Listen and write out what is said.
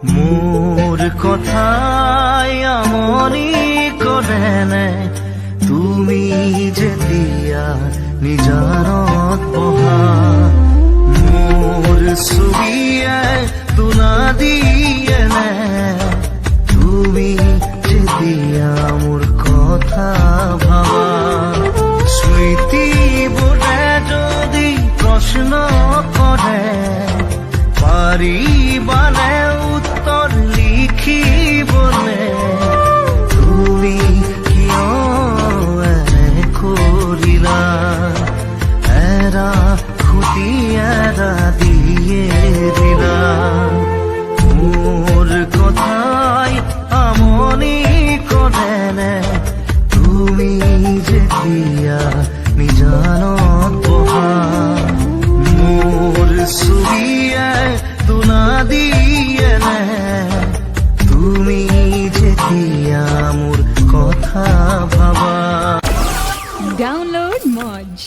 মোর কথাই আমনি কৰে নে তুমি যেতিয়া নিজানত বহা মোর ছবিয়ে তোলা দিয়ে নে তুমি যেতিয়া মোৰ কথা ভাবা স্মৃতি বোৰে যদি প্ৰশ্ন কৰে পাৰিবানে উত্তৰ লিখিবনে তুমি কিয় এনে কৰিলা এৰা খুটি এৰা দিয়ে দিলা মোৰ কথাই আমনি কৰে নে তুমি যেতিয়া নিজানত বহা মোৰ ছবিয়ে তোলা দিয়ে নে তুমি যেতিয়া মোৰ কথা ভাবা Download Moj.